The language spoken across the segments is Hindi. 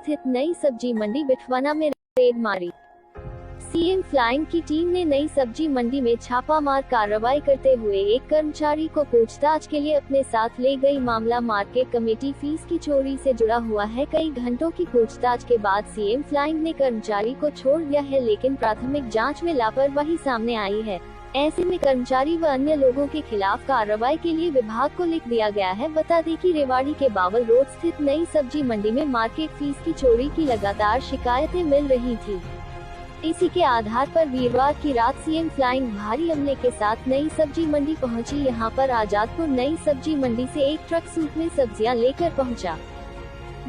स्थित नई सब्जी मंडी बिठवाना में रेड मारी। सीएम फ्लाइंग की टीम ने नई सब्जी मंडी में छापामार कार्रवाई करते हुए एक कर्मचारी को पूछताछ के लिए अपने साथ ले गई। मामला मार्केट कमेटी फीस की चोरी से जुड़ा हुआ है। कई घंटों की पूछताछ के बाद सीएम फ्लाइंग ने कर्मचारी को छोड़ दिया है, लेकिन प्राथमिक जांच में लापरवाही सामने आई है। ऐसे में कर्मचारी व अन्य लोगों के खिलाफ कार्रवाई के लिए विभाग को लिख दिया गया है। बता दें कि रेवाड़ी के बावल रोड स्थित नई सब्जी मंडी में मार्केट फीस की चोरी की लगातार शिकायतें मिल रही थी। इसी के आधार पर वीरवार की रात सीएम फ्लाइंग भारी अमले के साथ नई सब्जी मंडी पहुंची। यहां पर आजादपुर नई सब्जी मंडी से एक ट्रक सूट में सब्जियां लेकर पहुंचा,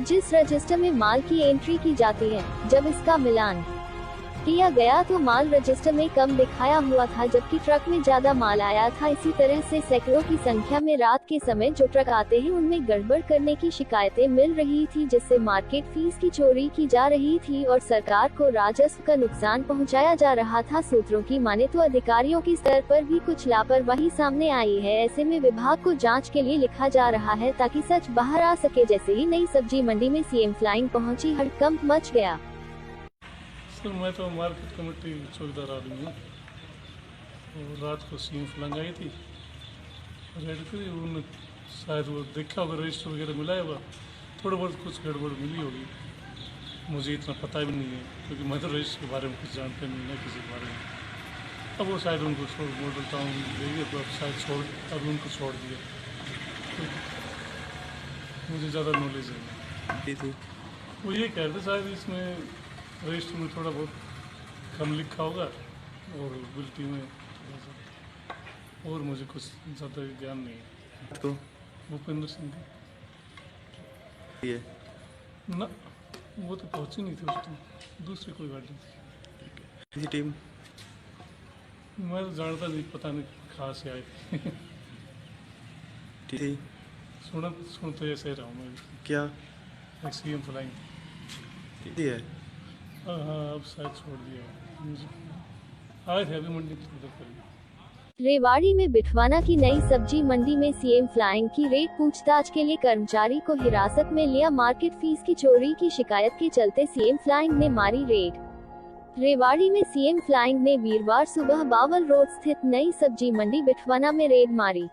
जिस रजिस्टर में माल की एंट्री की जाती है। जब इसका मिलान किया गया तो माल रजिस्टर में कम दिखाया हुआ था, जबकि ट्रक में ज्यादा माल आया था। इसी तरह से सैकड़ों की संख्या में रात के समय जो ट्रक आते हैं उनमें गड़बड़ करने की शिकायतें मिल रही थी, जिससे मार्केट फीस की चोरी की जा रही थी और सरकार को राजस्व का नुकसान पहुंचाया जा रहा था। सूत्रों की माने तो अधिकारियों के स्तर पर भी कुछ लापरवाही सामने आई है। ऐसे में विभाग को जाँच के लिए लिखा जा रहा है ताकि सच बाहर आ सके। जैसे ही नई सब्जी मंडी में सीएम फ्लाइंग पहुँची, हड़कंप मच गया। सर मैं तो मार्केट कमेटी चौकीदार आदमी हूँ और रात को सीएम फ्लाइंग आई थी, रेड करी। उन्होंने शायद वो देखा होगा, रजिस्टर वगैरह मिला होगा, थोड़ा बहुत कुछ गड़बड़ मिली होगी। मुझे इतना पता भी नहीं है क्योंकि मैं तो रजिस्टर के बारे में कुछ जानता नहीं है किसी के बारे में। अब वो शायद उनको छोड़ मॉडल टाउन देंगे तो अब शायद अब उनको छोड़ दिया, तो मुझे ज़्यादा नॉलेज है। वो ये कह रहे थे शायद इसमें रजिस्टर में थोड़ा बहुत कम लिखा होगा और बिल्टी में थोड़ा सा, और मुझे कुछ ज़्यादा ज्ञान नहीं है। तो भूपेंद्र सिंह ये ना, वो तो पहुंची नहीं थी उस टाइम, दूसरी कोई गाड़ी थी। टीम मैं तो जानता नहीं, पता नहीं कहाँ से आई थी। सुन तो ऐसे ही रहा हूँ मैं। क्या सीएम फ्लाइंग है? हाँ, अब शायद छोड़ दिया। मुझे आए थे अभी मंडी करीब। रेवाड़ी में बिठवाना की नई सब्जी मंडी में सीएम फ्लाइंग की रेड। पूछताछ के लिए कर्मचारी को हिरासत में लिया। मार्केट फीस की चोरी की शिकायत के चलते सीएम फ्लाइंग ने मारी रेड। रेवाड़ी में सीएम फ्लाइंग ने वीरवार सुबह बावल रोड स्थित नई सब्जी मंडी बिठवाना में रेड मारी।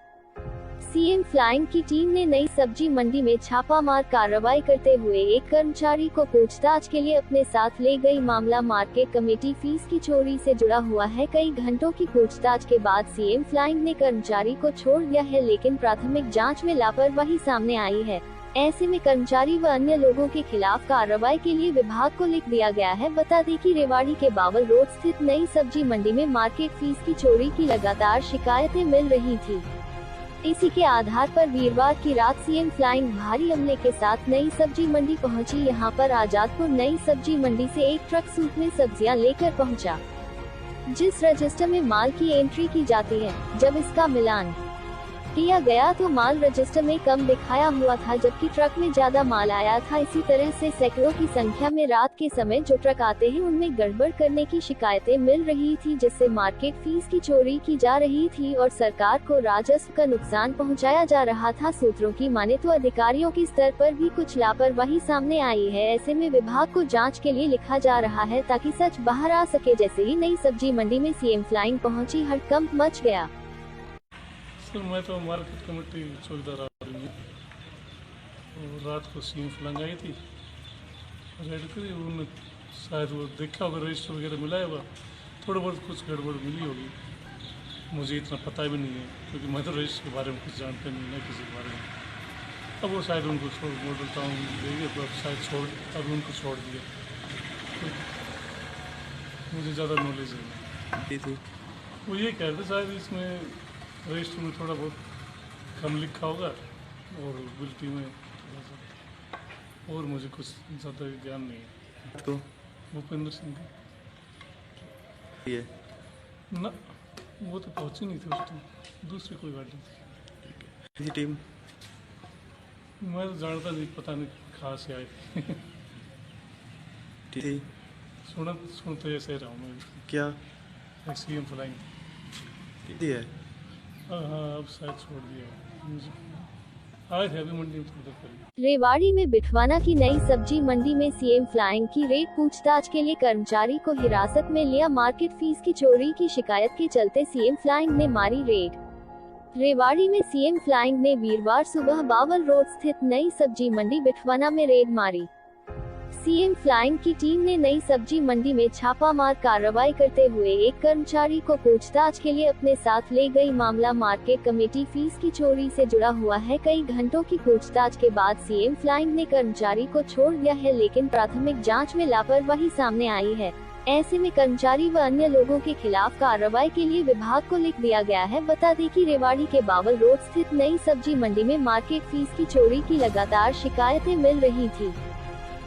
सीएम फ्लाइंग की टीम ने नई सब्जी मंडी में छापामार कार्रवाई करते हुए एक कर्मचारी को पूछताछ के लिए अपने साथ ले गई। मामला मार्केट कमेटी फीस की चोरी से जुड़ा हुआ है। कई घंटों की पूछताछ के बाद सीएम फ्लाइंग ने कर्मचारी को छोड़ दिया है, लेकिन प्राथमिक जांच में लापरवाही सामने आई है। ऐसे में कर्मचारी व अन्य लोगों के खिलाफ कार्रवाई के लिए विभाग को लिख दिया गया है। बता दें कि रेवाड़ी के बावल रोड स्थित नई सब्जी मंडी में मार्केट फीस की चोरी की लगातार शिकायतें मिल रही थी। इसी के आधार पर वीरवार की रात सीएम फ्लाइंग भारी अमले के साथ नई सब्जी मंडी पहुंची। यहां पर आजादपुर नई सब्जी मंडी से एक ट्रक सूट में सब्जियां लेकर पहुंचा, जिस रजिस्टर में माल की एंट्री की जाती है। जब इसका मिलान किया गया तो माल रजिस्टर में कम दिखाया हुआ था, जबकि ट्रक में ज्यादा माल आया था। इसी तरह से सैकड़ों की संख्या में रात के समय जो ट्रक आते हैं उनमें गड़बड़ करने की शिकायतें मिल रही थी, जिससे मार्केट फीस की चोरी की जा रही थी और सरकार को राजस्व का नुकसान पहुंचाया जा रहा था। सूत्रों की माने तो अधिकारियों के स्तर पर भी कुछ लापरवाही सामने आई है। ऐसे में विभाग को जाँच के लिए लिखा जा रहा है ताकि सच बाहर आ सके। जैसे ही नई सब्जी मंडी में सीएम फ्लाइंग पहुंची, हड़कंप मच गया। सर मैं तो मार्केट कमेटी चौकीदार आदमी हूँ और रात को सीएम फ्लाइंग आई थी, रेड करी। उन्होंने शायद वो देखा होगा, रजिस्टर वगैरह मिला होगा, थोड़ा बहुत कुछ गड़बड़ मिली होगी। मुझे इतना पता भी नहीं है क्योंकि मैं तो रजिस्टर के बारे में कुछ जानता नहीं है किसी के बारे में। अब वो शायद उनको छोड़ मॉडल टाउन देंगे तो अब शायद अब उनको छोड़ दिया, तो मुझे ज़्यादा नॉलेज है। वो ये कह रहे थे शायद इसमें रजिस्टर में थोड़ा बहुत कम लिखा होगा और बिल्टी में थोड़ा सा, और मुझे कुछ ज़्यादा ज्ञान नहीं है। तो भूपेंद्र सिंह ये ना, वो तो पहुंची नहीं थी उस टाइम, दूसरी कोई गाड़ी थी। टीम मैं तो जानता नहीं, पता नहीं कहाँ से आई थी। सुन तो ऐसे ही रहा हूँ मैं। क्या सीएम फ्लाइंग है? हाँ, अब शायद छोड़ दिया। मुझे आए थे अभी मंडी में थोड़ी देर पहले। रेवाड़ी में बिठवाना की नई सब्जी मंडी में सीएम फ्लाइंग की रेड, पूछताछ के लिए कर्मचारी को हिरासत में लिया। मार्केट फीस की चोरी की शिकायत के चलते सीएम फ्लाइंग ने मारी रेड। रेवाड़ी में सीएम फ्लाइंग ने वीरवार सुबह बावल रोड स्थित नई सब्जी मंडी बिठवाना में रेड मारी। सीएम फ्लाइंग की टीम ने नई सब्जी मंडी में छापामार कार्रवाई करते हुए एक कर्मचारी को पूछताछ के लिए अपने साथ ले गई। मामला मार्केट कमेटी फीस की चोरी से जुड़ा हुआ है। कई घंटों की पूछताछ के बाद सीएम फ्लाइंग ने कर्मचारी को छोड़ दिया है, लेकिन प्राथमिक जांच में लापरवाही सामने आई है। ऐसे में कर्मचारी व अन्य लोगों के खिलाफ कार्रवाई के लिए विभाग को लिख दिया गया है। बता दें कि रेवाड़ी के बावल रोड स्थित नई सब्जी मंडी में मार्केट फीस की चोरी की लगातार शिकायतें मिल रही थी।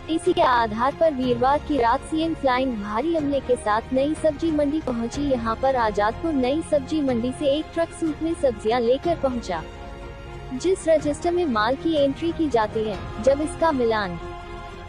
इसी के आधार पर वीरवार की रात सीएम फ्लाइंग भारी अमले के साथ नई सब्जी मंडी पहुंची। यहां पर आजादपुर नई सब्जी मंडी से एक ट्रक सूट में सब्जियां लेकर पहुंचा। जिस रजिस्टर में माल की एंट्री की जाती है, जब इसका मिलान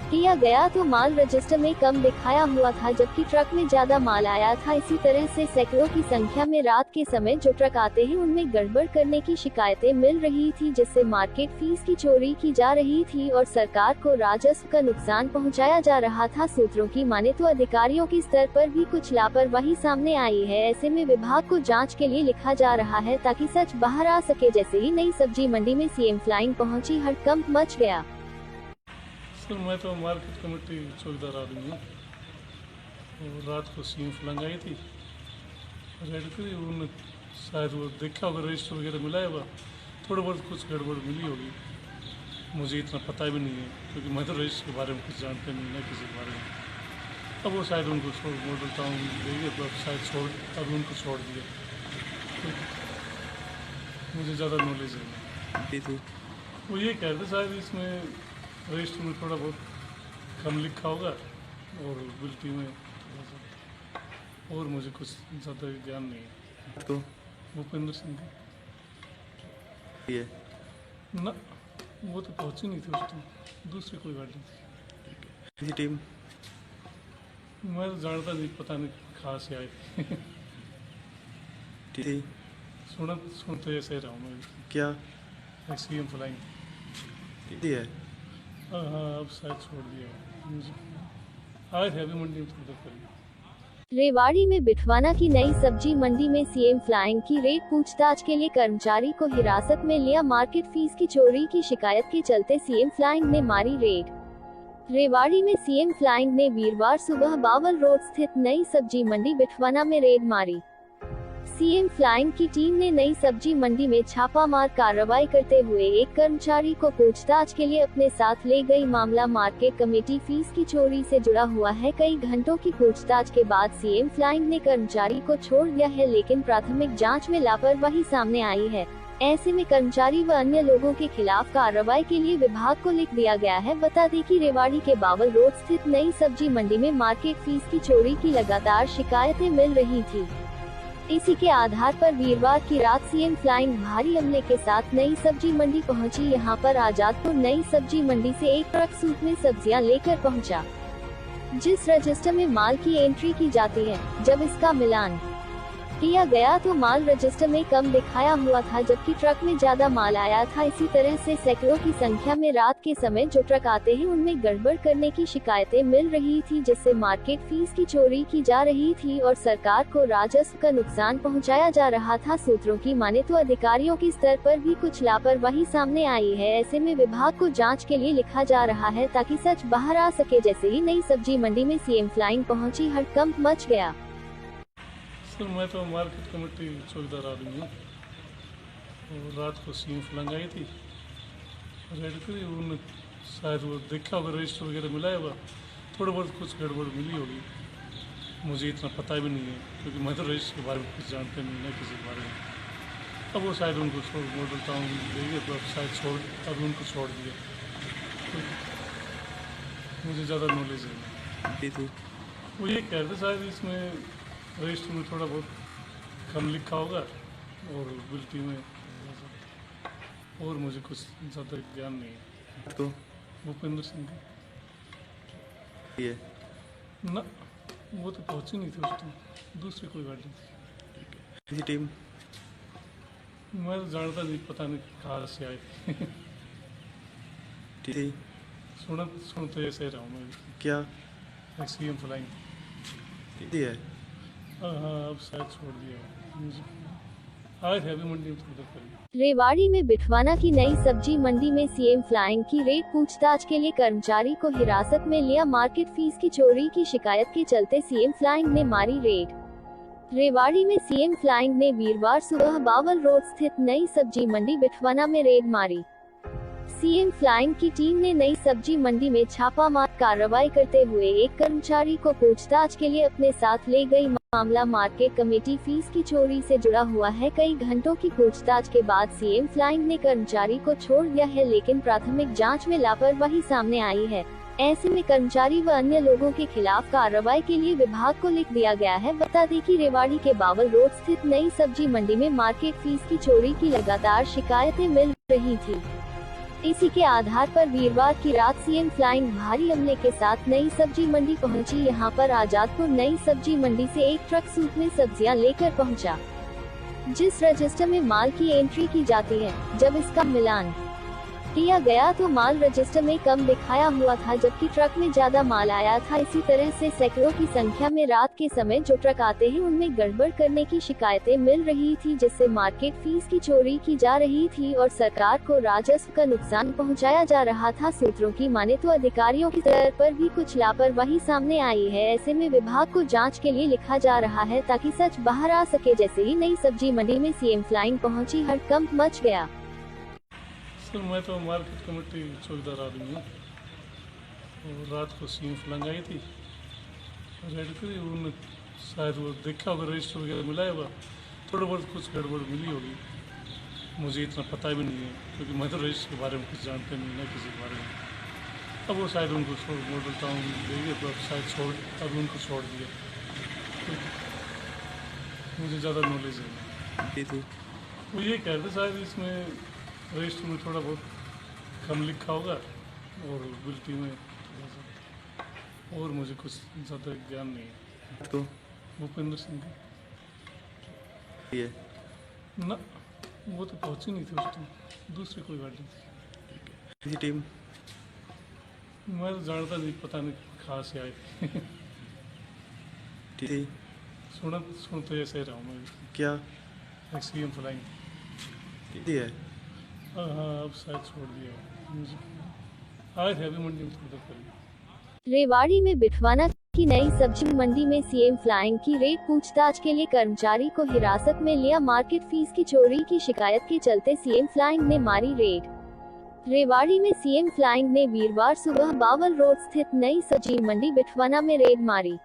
किया गया तो माल रजिस्टर में कम दिखाया हुआ था, जबकि ट्रक में ज्यादा माल आया था। इसी तरह से सैकड़ों की संख्या में रात के समय जो ट्रक आते हैं उनमें गड़बड़ करने की शिकायतें मिल रही थी, जिससे मार्केट फीस की चोरी की जा रही थी और सरकार को राजस्व का नुकसान पहुंचाया जा रहा था। सूत्रों की माने तो अधिकारियों के स्तर पर भी कुछ लापरवाही सामने आई है। ऐसे में विभाग को जाँच के लिए लिखा जा रहा है ताकि सच बाहर आ सके। जैसे ही नई सब्जी मंडी में सीएम फ्लाइंग पहुंची, हड़कंप मच गया। सर मैं तो मार्केट कमेटी चौकीदार आदमी हूँ और रात को सीएम फ्लाइंग आई थी, रेड करी। उन्होंने शायद वो देखा होगा, रजिस्टर वगैरह मिला है, थोड़ा बहुत कुछ गड़बड़ मिली होगी। मुझे इतना पता भी नहीं है क्योंकि मैं तो रजिस्टर के बारे में कुछ जानते नहीं ना किसी के बारे में। अब वो शायद उनको मॉडल टाउन देंगे तो अब शायद अभी उनको छोड़ दिया, तो मुझे ज़्यादा नॉलेज है। वो ये कह रहे थे शायद इसमें रजिस्टर में थोड़ा बहुत कम लिखा होगा और बिल्टी में थोड़ा सा, और मुझे कुछ ज़्यादा ज्ञान नहीं है। तो भूपेंद्र सिंह ये ना, वो तो पहुंची नहीं थी उस टाइम, दूसरी कोई गाड़ी थी। किसी टीम मैं तो जानता नहीं, पता नहीं कहाँ से आए थी सुनते ऐसे रहा हूँ मैं। क्या सीएम फ्लाइंग है? हाँ, अब शायद छोड़ दिया। मुझे आए थे अभी मंडी में थोड़ी देर पहले। रेवाड़ी में बिठवाना की नई सब्जी मंडी में सीएम फ्लाइंग की रेड, पूछताछ के लिए कर्मचारी को हिरासत में लिया। मार्केट फीस की चोरी की शिकायत के चलते सीएम फ्लाइंग ने मारी रेड। रेवाड़ी में सीएम फ्लाइंग ने वीरवार सुबह बावल रोड स्थित नई सब्जी मंडी बिठवाना में रेड मारी। सीएम फ्लाइंग की टीम ने नई सब्जी मंडी में छापामार कार्रवाई करते हुए एक कर्मचारी को पूछताछ के लिए अपने साथ ले गई। मामला मार्केट कमेटी फीस की चोरी से जुड़ा हुआ है। कई घंटों की पूछताछ के बाद सीएम फ्लाइंग ने कर्मचारी को छोड़ दिया है, लेकिन प्राथमिक जांच में लापरवाही सामने आई है। ऐसे में कर्मचारी व अन्य लोगों के खिलाफ कार्रवाई के लिए विभाग को लिख दिया गया है। बता दें कि रेवाड़ी के बावल रोड स्थित नई सब्जी मंडी में मार्केट फीस की चोरी की लगातार शिकायतें मिल रही थी। इसी के आधार पर वीरवार की रात सीएम फ्लाइंग भारी अमले के साथ नई सब्जी मंडी पहुंची। यहां पर आजादपुर नई सब्जी मंडी से एक ट्रक सूट में सब्जियां लेकर पहुंचा। जिस रजिस्टर में माल की एंट्री की जाती है, जब इसका मिलान किया गया तो माल रजिस्टर में कम दिखाया हुआ था, जबकि ट्रक में ज्यादा माल आया था। इसी तरह से सैकड़ों की संख्या में रात के समय जो ट्रक आते हैं उनमें गड़बड़ करने की शिकायतें मिल रही थी, जिससे मार्केट फीस की चोरी की जा रही थी और सरकार को राजस्व का नुकसान पहुंचाया जा रहा था। सूत्रों की माने तो अधिकारियों के स्तर पर भी कुछ लापरवाही सामने आई है। ऐसे में विभाग को जाँच के लिए लिखा जा रहा है ताकि सच बाहर आ सके। जैसे ही नई सब्जी मंडी में सीएम फ्लाइंग पहुंची, हड़कंप मच गया। सर मैं तो मार्केट कमेटी चौकीदार आदमी हूँ और रात को सीएम फ्लाइंग आई थी, रेड करी। उन्होंने शायद वो देखा होगा, रजिस्टर वगैरह मिला है, थोड़ा बहुत कुछ गड़बड़ मिली होगी। मुझे इतना पता भी नहीं है क्योंकि मैं तो रजिस्टर के बारे में कुछ जानते नहीं ना किसी के बारे में। अब वो शायद उनको मॉडल टाउन देंगे तो अब शायद अभी उनको छोड़ दिया, तो मुझे ज़्यादा नॉलेज है। वो ये कह रहे थे शायद इसमें रजिस्टर में थोड़ा बहुत कम लिखा होगा और बिल्टी में थोड़ा सा, और मुझे कुछ ज़्यादा ज्ञान नहीं है। तो भूपेंद्र सिंह ये ना, वो तो पहुंची नहीं थी उस टाइम, दूसरी कोई गाड़ी थी। किसी टीम मैं तो जानता नहीं, पता नहीं कहाँ से आए थी। सुनते ऐसे रहा हूँ मैं। क्या सीएम फ्लाइंग थी है? हाँ हाँ, अब शायद छोड़ दिया है। आए थे अभी मंडी में थोड़ी देर पहले। रेवाड़ी में बिठवाना की नई सब्जी मंडी में सीएम फ्लाइंग की रेड, पूछताछ के लिए कर्मचारी को हिरासत में लिया। मार्केट फीस की चोरी की शिकायत के चलते सीएम फ्लाइंग ने मारी रेड। रेवाड़ी में सीएम फ्लाइंग ने वीरवार सुबह बावल रोड स्थित नई सब्जी मंडी बिठवाना में रेड मारी। सीएम फ्लाइंग की टीम ने नई सब्जी मंडी में छापामार कार्रवाई करते हुए एक कर्मचारी को पूछताछ के लिए अपने साथ ले गई। मामला मार्केट कमेटी फीस की चोरी से जुड़ा हुआ है। कई घंटों की पूछताछ के बाद सीएम फ्लाइंग ने कर्मचारी को छोड़ दिया है, लेकिन प्राथमिक जांच में लापरवाही सामने आई है। ऐसे में कर्मचारी व अन्य लोगों के खिलाफ कार्रवाई के लिए विभाग को लिख दिया गया है। बता दें कि रेवाड़ी के बावल रोड स्थित नई सब्जी मंडी में मार्केट फीस की चोरी की लगातार शिकायतें मिल रही थी। इसी के आधार पर वीरवार की रात सीएम फ्लाइंग भारी अमले के साथ नई सब्जी मंडी पहुंची। यहां पर आजादपुर नई सब्जी मंडी से एक ट्रक सूप में सब्जियां लेकर पहुंचा, जिस रजिस्टर में माल की एंट्री की जाती है। जब इसका मिलान किया गया तो माल रजिस्टर में कम दिखाया हुआ था, जबकि ट्रक में ज्यादा माल आया था। इसी तरह से सैकड़ों की संख्या में रात के समय जो ट्रक आते हैं उनमें गड़बड़ करने की शिकायतें मिल रही थी, जिससे मार्केट फीस की चोरी की जा रही थी और सरकार को राजस्व का नुकसान पहुंचाया जा रहा था। सूत्रों की माने तो अधिकारियों की स्तर पर भी कुछ लापरवाही सामने आई है। ऐसे में विभाग को जाँच के लिए लिखा जा रहा है ताकि सच बाहर आ सके। जैसे ही नई सब्जी मंडी में सीएम फ्लाइंग पहुँची, हड़कंप मच गया। सर मैं तो मार्केट कमेटी चौकीदार आदमी हूँ और रात को सीएम फ्लाइंग आई थी, रेड करी। उन्होंने शायद वो देखा होगा, रजिस्टर वगैरह मिला होगा, थोड़ा बहुत कुछ गड़बड़ मिली होगी। मुझे इतना पता भी नहीं है क्योंकि मैं तो रजिस्टर के बारे में कुछ जानते नहीं ना किसी के बारे में। अब वो शायद उनको मॉडल टाउन देंगे तो अब शायद अब उनको छोड़ दिया। मुझे ज़्यादा नॉलेज है। थी। वो ये कह रहे थे शायद इसमें रजिस्टर में थोड़ा बहुत कम लिखा होगा और बिल्टी में थोड़ा सा, और मुझे कुछ ज़्यादा ज्ञान नहीं है। तो भूपेंद्र सिंह थी है? ना, वो तो पहुंची नहीं थी उस टाइम, दूसरी कोई गाड़ी थी। थी टीम मैं तो जानता नहीं, पता नहीं कहाँ से आई थी। सुनते ऐसे रहा हूँ मैं। क्या सीएम फ्लाइंग थी है? हाँ हाँ, अब शायद छोड़ दिया है। आए थे अभी मंडी में थोड़ी देर पहले। रेवाड़ी में बिठवाना की नई सब्जी मंडी में सीएम फ्लाइंग की रेड, पूछताछ के लिए कर्मचारी को हिरासत में लिया। मार्केट फीस की चोरी की शिकायत के चलते सीएम फ्लाइंग ने मारी रेड। रेवाड़ी में सीएम फ्लाइंग ने वीरवार सुबह बावल रोड स्थित नई सब्जी मंडी बिठवाना में रेड मारी।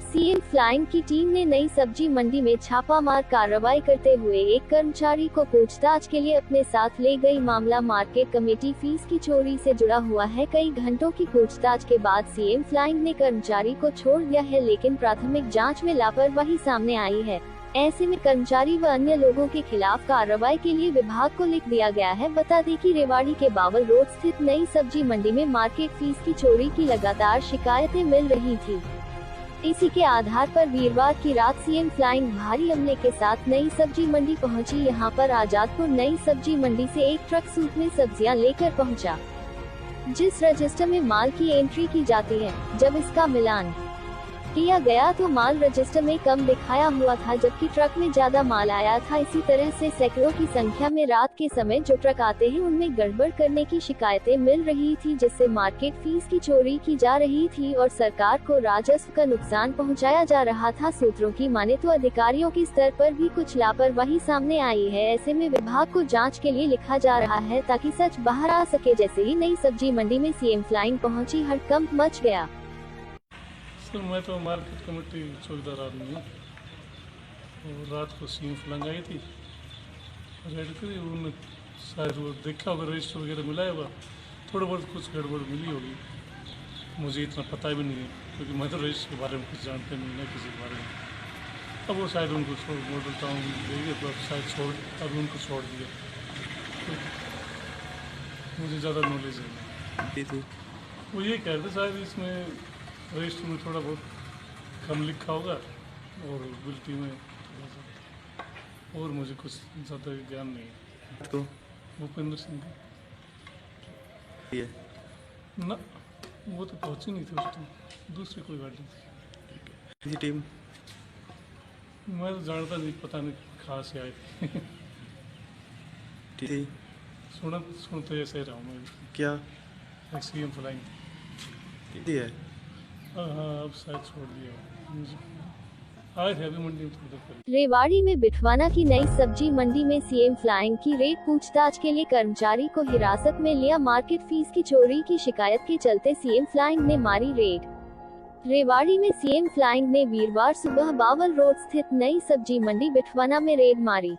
सीएम फ्लाइंग की टीम ने नई सब्जी मंडी में छापामार कार्रवाई करते हुए एक कर्मचारी को पूछताछ के लिए अपने साथ ले गई। मामला मार्केट कमेटी फीस की चोरी से जुड़ा हुआ है। कई घंटों की पूछताछ के बाद सीएम फ्लाइंग ने कर्मचारी को छोड़ दिया है, लेकिन प्राथमिक जांच में लापरवाही सामने आई है। ऐसे में कर्मचारी व अन्य लोगों के खिलाफ कार्रवाई के लिए विभाग को लिख दिया गया है। बता दें कि रेवाड़ी के बावल रोड स्थित नई सब्जी मंडी में मार्केट फीस की चोरी की लगातार शिकायतें मिल रही थी। इसी के आधार पर वीरवार की रात सीएम फ्लाइंग भारी अमले के साथ नई सब्जी मंडी पहुंची। यहां पर आजादपुर नई सब्जी मंडी से एक ट्रक सूप में सब्जियां लेकर पहुंचा, जिस रजिस्टर में माल की एंट्री की जाती है। जब इसका मिलान किया गया तो माल रजिस्टर में कम दिखाया हुआ था, जबकि ट्रक में ज्यादा माल आया था। इसी तरह से सैकड़ों की संख्या में रात के समय जो ट्रक आते हैं उनमें गड़बड़ करने की शिकायतें मिल रही थी, जिससे मार्केट फीस की चोरी की जा रही थी और सरकार को राजस्व का नुकसान पहुंचाया जा रहा था। सूत्रों की माने तो अधिकारियों के स्तर पर भी कुछ लापरवाही सामने आई है। ऐसे में विभाग को जाँच के लिए लिखा जा रहा है ताकि सच बाहर आ सके। जैसे ही नई सब्जी मंडी में सीएम फ्लाइंग पहुंची, हड़कंप मच गया। सर मैं तो मार्केट कमेटी चौकीदार आदमी हूँ और रात को सीएम फ्लाइंग आई थी, रेड करी। उन्होंने शायद वो देखा होगा, रजिस्टर वगैरह मिला होगा, थोड़ा बहुत कुछ गड़बड़ मिली होगी। मुझे इतना पता भी नहीं है क्योंकि मैं तो रजिस्टर के बारे में कुछ जानते नहीं ना किसी के बारे में। अब वो शायद उनको मॉडल टाउन देंगे तो अब शायद अब उनको छोड़ दिया। मुझे ज़्यादा नॉलेज है। थी। वो ये कह रहे थे शायद इसमें रजिस्टर में थोड़ा बहुत कम लिखा होगा और बिल्टी में थोड़ा सा, और मुझे कुछ ज़्यादा ज्ञान नहीं है। तो भूपेंद्र सिंह है ना, वो तो पहुंची नहीं थी उस टाइम, दूसरी कोई गाड़ी थी। किसी टीम मैं तो जानता नहीं, पता नहीं कहाँ से आई थी। थी सुनते ऐसे ही रहा हूँ मैं। क्या सीएम फ्लाइंग। कितनी है? हाँ हाँ, अब शायद छोड़ दिया मुझे। आए थे अभी मंडी में थोड़ी देर पहले। रेवाड़ी में बिठवाना की नई सब्जी मंडी में सीएम फ्लाइंग की रेड, पूछताछ के लिए कर्मचारी को हिरासत में लिया। मार्केट फीस की चोरी की शिकायत के चलते सीएम फ्लाइंग ने मारी रेड। रेवाड़ी में सीएम फ्लाइंग ने वीरवार सुबह बावल रोड स्थित नई सब्जी मंडी बिठवाना में रेड मारी।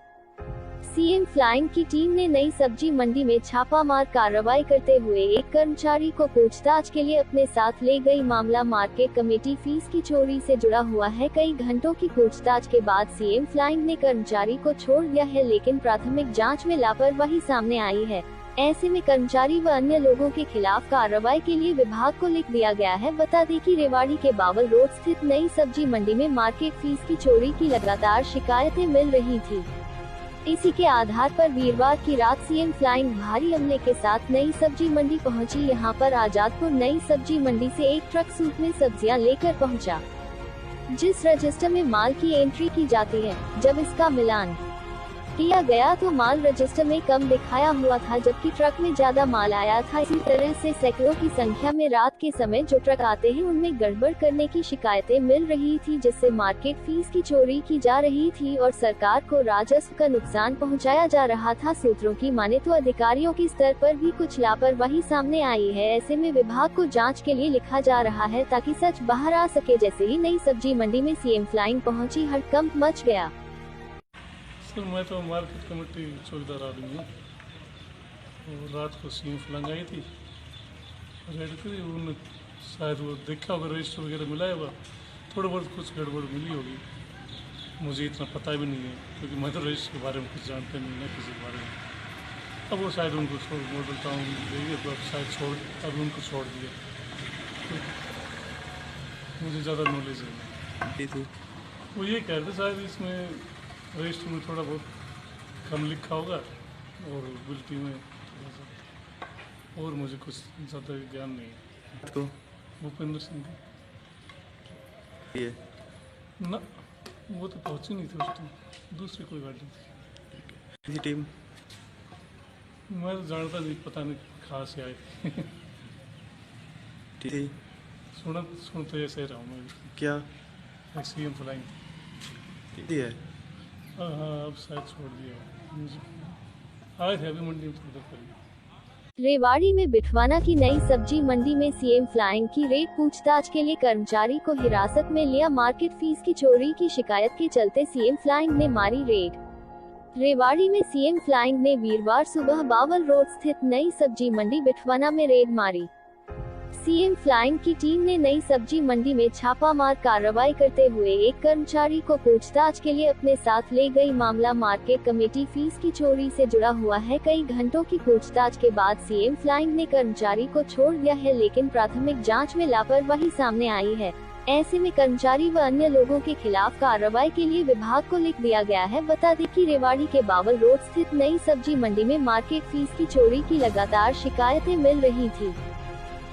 सीएम फ्लाइंग की टीम ने नई सब्जी मंडी में छापामार कार्रवाई करते हुए एक कर्मचारी को पूछताछ के लिए अपने साथ ले गई। मामला मार्केट कमेटी फीस की चोरी से जुड़ा हुआ है। कई घंटों की पूछताछ के बाद सीएम फ्लाइंग ने कर्मचारी को छोड़ दिया है, लेकिन प्राथमिक जांच में लापरवाही सामने आई है। ऐसे में कर्मचारी व अन्य लोगों के खिलाफ कार्रवाई के लिए विभाग को लिख दिया गया है। बता दें कि रेवाड़ी के बावल रोड स्थित नई सब्जी मंडी में मार्केट फीस की चोरी की लगातार शिकायतें मिल रही थी। इसी के आधार पर वीरवार की रात सीएम फ्लाइंग भारी अमले के साथ नई सब्जी मंडी पहुंची। यहां पर आजादपुर नई सब्जी मंडी से एक ट्रक सूट में सब्जियां लेकर पहुंचा, जिस रजिस्टर में माल की एंट्री की जाती है। जब इसका मिलान किया गया तो माल रजिस्टर में कम दिखाया हुआ था, जबकि ट्रक में ज्यादा माल आया था। इसी तरह से सैकड़ों की संख्या में रात के समय जो ट्रक आते हैं उनमें गड़बड़ करने की शिकायतें मिल रही थी, जिससे मार्केट फीस की चोरी की जा रही थी और सरकार को राजस्व का नुकसान पहुंचाया जा रहा था। सूत्रों की माने तो अधिकारियों के स्तर पर भी कुछ लापरवाही सामने आई है। ऐसे में विभाग को जाँच के लिए लिखा जा रहा है ताकि सच बाहर आ सके। जैसे ही नई सब्जी मंडी में सीएम फ्लाइंग पहुंची, हड़कंप मच गया। सर मैं तो मार्केट कमेटी चौकीदार आदमी हूँ, और रात को सीएम फ्लाइंग आई थी, रेड करी। उन्होंने शायद वो देखा होगा, रजिस्टर वगैरह मिला है, थोड़ा बहुत कुछ गड़बड़ मिली होगी। मुझे इतना पता भी नहीं है, क्योंकि मैं तो रजिस्टर के बारे में कुछ जानते नहीं ना, किसी के बारे में। अब वो शायद उनको मॉडल टाउन देंगे, तो अब शायद अभी उनको छोड़ दिया, तो मुझे ज़्यादा नॉलेज नहीं थी वो ये कह रहे थे शायद इसमें रजिस्टर में थोड़ा बहुत कम लिखा होगा, और बिल्टी में थोड़ा सा, और मुझे कुछ ज़्यादा ज्ञान नहीं है। रात को भूपेंद्र सिंह है ना, वो तो पहुंची नहीं थी उस टाइम, दूसरी कोई गाड़ी थी। किसी टीम मैं तो जानता नहीं, पता नहीं कहाँ से आई थी। थी सुनते ऐसे ही रहा हूँ मैं। क्या सीएम फ्लाइंग। कितनी है? हाँ हाँ, अब शायद छोड़ दिया मुझे। आए थे अभी मंडी में थोड़ी देर पहले। रेवाड़ी में बिठवाना की नई सब्जी मंडी में सीएम फ्लाइंग की रेड, पूछताछ के लिए कर्मचारी को हिरासत में लिया। मार्केट फीस की चोरी की शिकायत के चलते सीएम फ्लाइंग ने मारी रेड। रेवाड़ी में सीएम फ्लाइंग ने वीरवार सुबह बावल रोड स्थित नई सब्जी मंडी बिठवाना में रेड मारी। सीएम फ्लाइंग की टीम ने नई सब्जी मंडी में छापामार कार्रवाई करते हुए एक कर्मचारी को पूछताछ के लिए अपने साथ ले गई। मामला मार्केट कमेटी फीस की चोरी से जुड़ा हुआ है। कई घंटों की पूछताछ के बाद सीएम फ्लाइंग ने कर्मचारी को छोड़ दिया है, लेकिन प्राथमिक जांच में लापरवाही सामने आई है। ऐसे में कर्मचारी व अन्य लोगों के खिलाफ कार्रवाई के लिए विभाग को लिख दिया गया है। बता दें कि रेवाड़ी के बावल रोड स्थित नई सब्जी मंडी में मार्केट फीस की चोरी की लगातार शिकायतें मिल रही थी।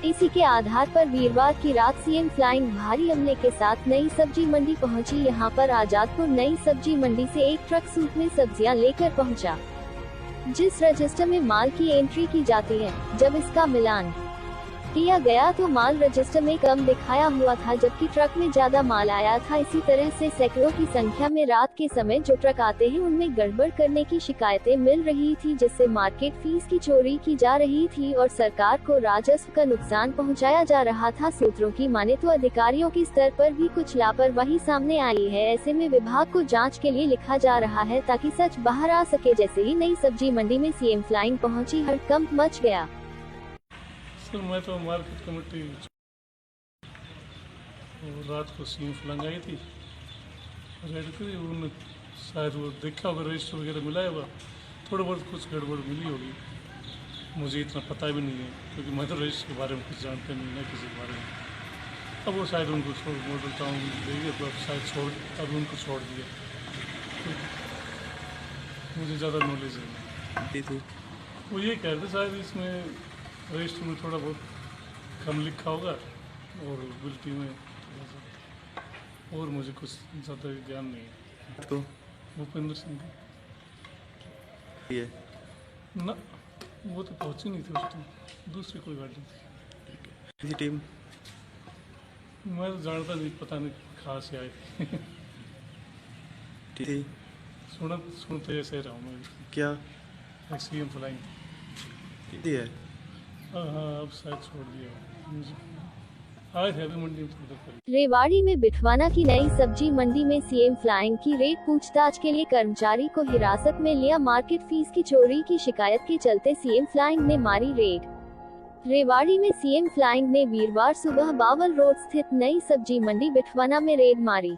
इसी के आधार पर वीरवार की रात सीएम फ्लाइंग भारी अमले के साथ नई सब्जी मंडी पहुंची। यहां पर आजादपुर नई सब्जी मंडी से एक ट्रक सूट में सब्जियां लेकर पहुंचा, जिस रजिस्टर में माल की एंट्री की जाती है। जब इसका मिलान किया गया तो माल रजिस्टर में कम दिखाया हुआ था, जबकि ट्रक में ज्यादा माल आया था। इसी तरह से सैकड़ों की संख्या में रात के समय जो ट्रक आते हैं उनमें गड़बड़ करने की शिकायतें मिल रही थी, जिससे मार्केट फीस की चोरी की जा रही थी और सरकार को राजस्व का नुकसान पहुंचाया जा रहा था। सूत्रों की माने तो अधिकारियों के स्तर पर भी कुछ लापरवाही सामने आई है। ऐसे में विभाग को जाँच के लिए लिखा जा रहा है ताकि सच बाहर आ सके। जैसे ही नई सब्जी मंडी में सीएम फ्लाइंग पहुंची, हड़कंप मच गया। सर मैं तो मार्केट कमेटी, और रात को सीएम फ्लाइंग आई थी, रेड करी। उन्होंने शायद वो देखा होगा, रजिस्टर वगैरह मिला है, थोड़ा बहुत कुछ गड़बड़ मिली होगी। मुझे इतना पता भी नहीं है, क्योंकि मैं तो रजिस्टर के बारे में कुछ जानते नहीं ना, किसी के बारे में। अब वो शायद उनको मॉडल टाउन देंगे, तो अब शायद अभी उनको छोड़ दिया, तो मुझे ज़्यादा नॉलेज नहीं थी वो ये कह रहे थे शायद इसमें रजिस्टर में थोड़ा बहुत कम लिखा होगा और बिल्टी में थोड़ा सा, और मुझे कुछ ज़्यादा ज्ञान नहीं है। तो भूपेंद्र सिंह ये ना, वो तो पहुंची नहीं थी उस टाइम, दूसरी कोई गाड़ी थी। किसी टीम मैं तो जानता नहीं, पता नहीं कहाँ से आई थी। थी सुनते ऐसे रहा हूँ मैं। क्या सीएम फ्लाइंग। थी है हाँ हाँ, अब शायद छोड़ दिया मुझे। आए थे अभी मंडी में थोड़ी देर पहले। रेवाड़ी में बिठवाना की नई सब्जी मंडी में सीएम फ्लाइंग की रेड, पूछताछ के लिए कर्मचारी को हिरासत में लिया। मार्केट फीस की चोरी की शिकायत के चलते सीएम फ्लाइंग ने मारी रेड। रेवाड़ी में सीएम फ्लाइंग ने वीरवार सुबह बावल रोड स्थित नई सब्जी मंडी बिठवाना में रेड मारी।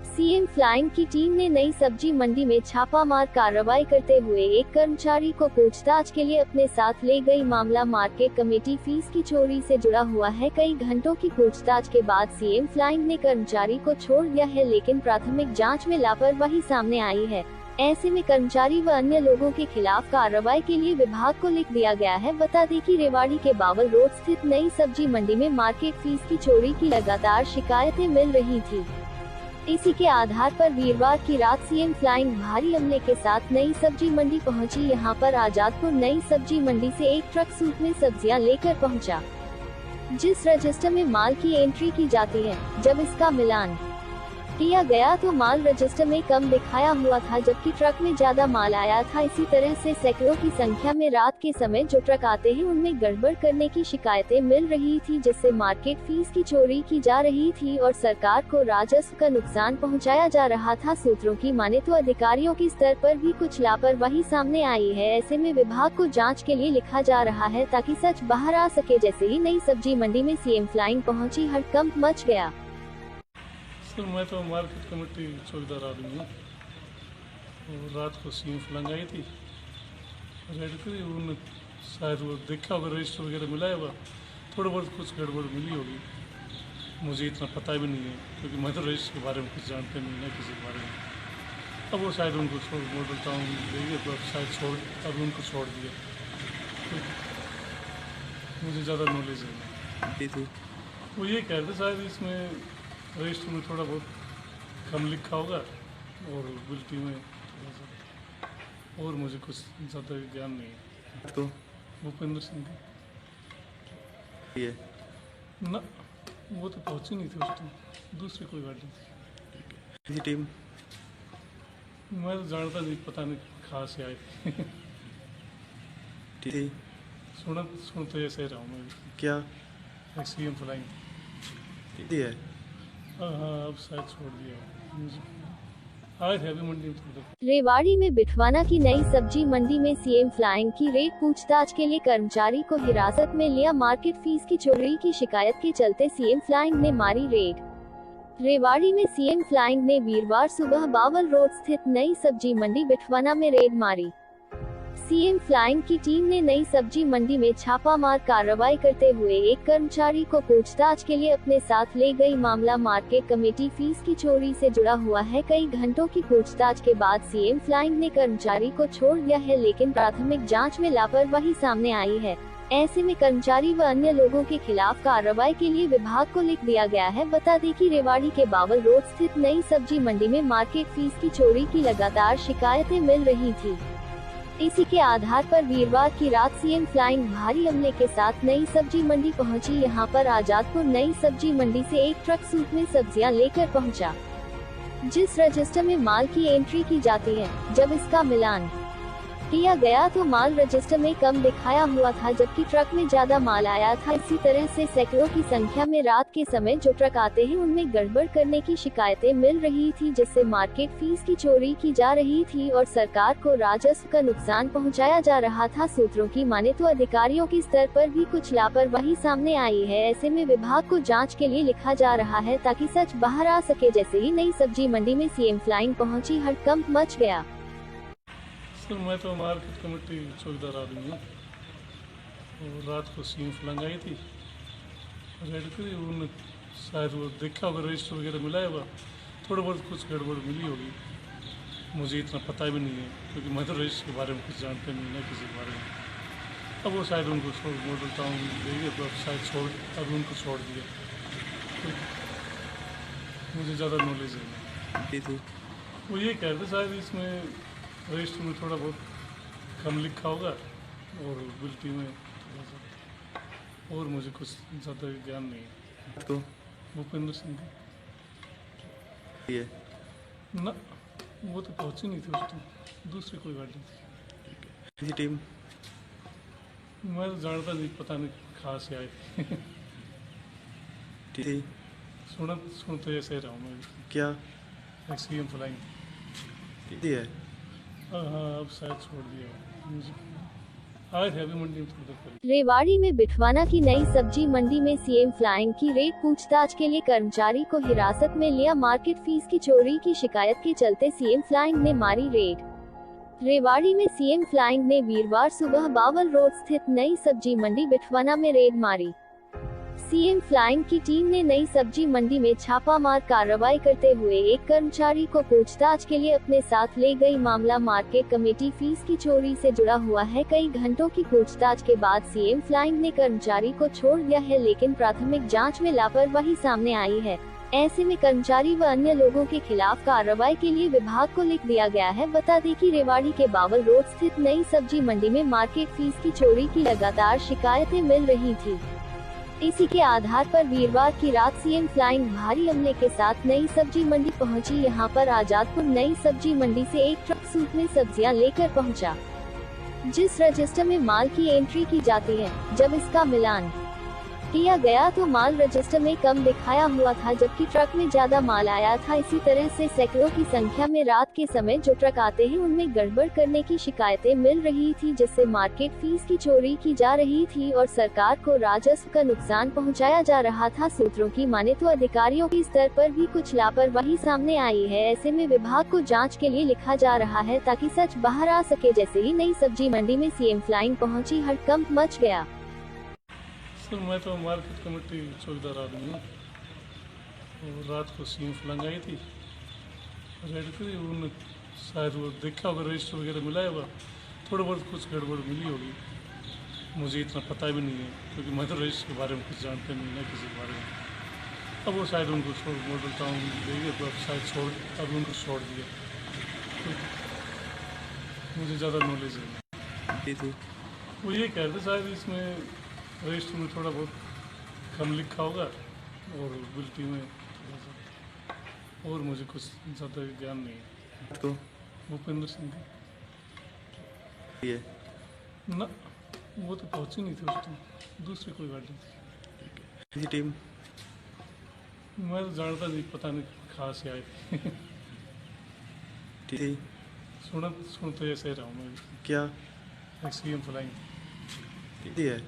सीएम फ्लाइंग की टीम ने नई सब्जी मंडी में छापामार कार्रवाई करते हुए एक कर्मचारी को पूछताछ के लिए अपने साथ ले गई। मामला मार्केट कमेटी फीस की चोरी से जुड़ा हुआ है। कई घंटों की पूछताछ के बाद सीएम फ्लाइंग ने कर्मचारी को छोड़ दिया है, लेकिन प्राथमिक जांच में लापरवाही सामने आई है। ऐसे में कर्मचारी व अन्य लोगों के खिलाफ कार्रवाई के लिए विभाग को लिख दिया गया है। बता दें कि रेवाड़ी के बावल रोड स्थित नई सब्जी मंडी में मार्केट फीस की चोरी की लगातार शिकायतें मिल रही थी। इसी के आधार पर वीरवार की रात सीएम फ्लाइंग भारी अमले के साथ नई सब्जी मंडी पहुंची। यहां पर आजादपुर नई सब्जी मंडी से एक ट्रक सूट में सब्जियां लेकर पहुंचा। जिस रजिस्टर में माल की एंट्री की जाती है, जब इसका मिलान किया गया तो माल रजिस्टर में कम दिखाया हुआ था, जबकि ट्रक में ज्यादा माल आया था। इसी तरह से सैकड़ों की संख्या में रात के समय जो ट्रक आते हैं उनमें गड़बड़ करने की शिकायतें मिल रही थी, जिससे मार्केट फीस की चोरी की जा रही थी और सरकार को राजस्व का नुकसान पहुंचाया जा रहा था। सूत्रों की माने तो अधिकारियों के स्तर पर भी कुछ लापरवाही सामने आई है। ऐसे में विभाग को जाँच के लिए लिखा जा रहा है ताकि सच बाहर आ सके। जैसे ही नई सब्जी मंडी में सीएम फ्लाइंग पहुंची, हड़कंप मच गया। सर मैं तो मार्केट कमेटी चौकीदार आदमी हूँ और रात को सीएम फ्लाइंग आई थी, रेड करी। उन्होंने शायद वो देखा होगा, रजिस्टर वगैरह मिलाया होगा, थोड़ा बहुत कुछ गड़बड़ मिली होगी। मुझे इतना पता भी नहीं है क्योंकि मैं तो रजिस्टर के बारे में कुछ जानते नहीं है किसी के बारे में। अब वो शायद उनको छोड़ मॉडल टाउन देंगे तो अब शायद अब उनको छोड़ दिया, तो मुझे ज़्यादा नॉलेज नहीं। थी वो ये कह रहे थे शायद इसमें रजिस्टर में थोड़ा बहुत कम लिखा होगा और बिल्टी में थोड़ा सा, और मुझे कुछ ज़्यादा ज्ञान नहीं है। तो भूपेंद्र सिंह ये ना, वो तो पहुंची नहीं थी उस टाइम, दूसरी कोई गाड़ी थी। किसी टीम मैं तो जानता नहीं, पता नहीं कहाँ से आई थी। थी सुनते ऐसे रहा हूँ मैं। क्या सीएम फ्लाइंग। थी है हाँ हाँ, अब शायद छोड़ दिया मुझे। आए थे अभी मंडी में थोड़ी देर पहले। रेवाड़ी में बिठवाना की नई सब्जी मंडी में सीएम फ्लाइंग की रेड, पूछताछ के लिए कर्मचारी को हिरासत में लिया। मार्केट फीस की चोरी की शिकायत के चलते सीएम फ्लाइंग ने मारी रेड। रेवाड़ी में सीएम फ्लाइंग ने वीरवार सुबह बावल रोड स्थित नई सब्जी मंडी बिठवाना में रेड मारी। सीएम फ्लाइंग की टीम ने नई सब्जी मंडी में छापामार कार्रवाई करते हुए एक कर्मचारी को पूछताछ के लिए अपने साथ ले गई। मामला मार्केट कमेटी फीस की चोरी से जुड़ा हुआ है। कई घंटों की पूछताछ के बाद सीएम फ्लाइंग ने कर्मचारी को छोड़ दिया है, लेकिन प्राथमिक जांच में लापरवाही सामने आई है। ऐसे में कर्मचारी व अन्य लोगों के खिलाफ कार्रवाई के लिए विभाग को लिख दिया गया है। बता दें कि रेवाड़ी के बावल रोड स्थित नई सब्जी मंडी में मार्केट फीस की चोरी की लगातार शिकायतें मिल रही थी। इसी के आधार पर वीरवार की रात सीएम फ्लाइंग भारी अमले के साथ नई सब्जी मंडी पहुंची। यहां पर आजादपुर नई सब्जी मंडी से एक ट्रक सूट में सब्जियां लेकर पहुंचा। जिस रजिस्टर में माल की एंट्री की जाती है, जब इसका मिलान किया गया तो माल रजिस्टर में कम दिखाया हुआ था, जबकि ट्रक में ज्यादा माल आया था। इसी तरह से सैकड़ों की संख्या में रात के समय जो ट्रक आते हैं उनमें गड़बड़ करने की शिकायतें मिल रही थी, जिससे मार्केट फीस की चोरी की जा रही थी और सरकार को राजस्व का नुकसान पहुंचाया जा रहा था। सूत्रों की माने तो अधिकारियों के स्तर पर भी कुछ लापरवाही सामने आई है। ऐसे में विभाग को जाँच के लिए लिखा जा रहा है ताकि सच बाहर आ सके। जैसे ही नई सब्जी मंडी में सीएम फ्लाइंग पहुंची, हड़कंप मच गया। सर मैं तो मार्केट कमेटी चौकीदार आदमी हूँ और रात को सीएम फ्लाइंग आई थी, रेड करी। उन्होंने शायद वो देखा होगा, रजिस्टर वगैरह मिलाया होगा, थोड़ा बहुत कुछ गड़बड़ मिली होगी। मुझे इतना पता भी नहीं है क्योंकि मैं तो रजिस्टर के बारे में कुछ जानते नहीं है किसी के बारे में। अब वो शायद उनको छोड़ मॉडल टाउन ले गए तो अब शायद अब उनको छोड़ दिया। तो मुझे ज़्यादा नॉलेज है नहीं। की थी वो ये कह रहे थे शायद इसमें रजिस्टर में थोड़ा बहुत कम लिखा होगा और बिल्टी में थोड़ा सा, और मुझे कुछ ज़्यादा ज्ञान नहीं है। तो भूपेंद्र सिंह की है ना, वो तो पहुंची नहीं थी उस टाइम, दूसरी कोई गाड़ी थी। किसी टीम मैं तो जानता नहीं, पता नहीं कहाँ से आए। थी सुनते ऐसे रहा हूँ मैं। क्या सीएम फ्लाइंग थी है हाँ अब शायद छोड़ दिया मुझे, आए थे अभी मंडी में थोड़ी देर पहले। रेवाड़ी में बिठवाना की नई सब्जी मंडी में सीएम फ्लाइंग की रेड, पूछताछ के लिए कर्मचारी को हिरासत में लिया, मार्केट फीस की चोरी की शिकायत के चलते सीएम फ्लाइंग ने मारी रेड। रेवाड़ी में सीएम फ्लाइंग ने वीरवार सुबह बावल रोड स्थित नई सब्जी मंडी बिठवाना में रेड मारी। सीएम फ्लाइंग की टीम ने नई सब्जी मंडी में छापामार कार्रवाई करते हुए एक कर्मचारी को पूछताछ के लिए अपने साथ ले गई। मामला मार्केट कमेटी फीस की चोरी से जुड़ा हुआ है। कई घंटों की पूछताछ के बाद सीएम फ्लाइंग ने कर्मचारी को छोड़ दिया है, लेकिन प्राथमिक जांच में लापरवाही सामने आई है। ऐसे में कर्मचारी व अन्य लोगों के खिलाफ कार्रवाई के लिए विभाग को लिख दिया गया है। बता दें कि रेवाड़ी के बावल रोड स्थित नई सब्जी मंडी में मार्केट फीस की चोरी की लगातार शिकायतें मिल रही थी। इसी के आधार पर वीरवार की रात सीएम फ्लाइंग भारी अमले के साथ नई सब्जी मंडी पहुंची। यहां पर आजादपुर नई सब्जी मंडी से एक ट्रक सूप में सब्जियां लेकर पहुंचा, जिस रजिस्टर में माल की एंट्री की जाती है। जब इसका मिलान किया गया तो माल रजिस्टर में कम दिखाया हुआ था, जबकि ट्रक में ज्यादा माल आया था। इसी तरह से सैकड़ों की संख्या में रात के समय जो ट्रक आते हैं उनमें गड़बड़ करने की शिकायतें मिल रही थी, जिससे मार्केट फीस की चोरी की जा रही थी और सरकार को राजस्व का नुकसान पहुंचाया जा रहा था। सूत्रों की माने तो अधिकारियों के स्तर पर भी कुछ लापरवाही सामने आई है। ऐसे में विभाग को जाँच के लिए लिखा जा रहा है ताकि सच बाहर आ सके। जैसे ही नई सब्जी मंडी में सीएम फ्लाइंग पहुँची, हड़कंप मच गया। सर मैं तो मार्केट कमेटी चौकीदार आदमी हूँ और रात को सीएम फ्लाइंग आई थी, रेड करी। उन्होंने शायद वो देखा होगा, रजिस्टर वगैरह मिला होगा, थोड़ा बहुत कुछ गड़बड़ मिली होगी। मुझे इतना पता भी नहीं है क्योंकि मैं तो रजिस्टर के बारे में कुछ जानते नहीं ना किसी के बारे में। अब वो शायद उनको छोड़ मॉडल टाउन ले गए तो अब शायद अब उनको छोड़ दिया। तो मुझे ज़्यादा नॉलेज है नहीं। थी वो ये कह रहे थे शायद इसमें रजिस्टर में थोड़ा बहुत कम लिखा होगा और बिल्टी में थोड़ा सा, और मुझे कुछ ज़्यादा ज्ञान नहीं है। तो भूपेंद्र सिंह की है ना, वो तो पहुंची नहीं थी उस टाइम, दूसरी कोई गाड़ी थी। किसी टीम मैं तो जानता नहीं, पता नहीं कहाँ से आए। थी सुनते ऐसे रहा हूँ मैं। क्या सीएम फ्लाइंग थी है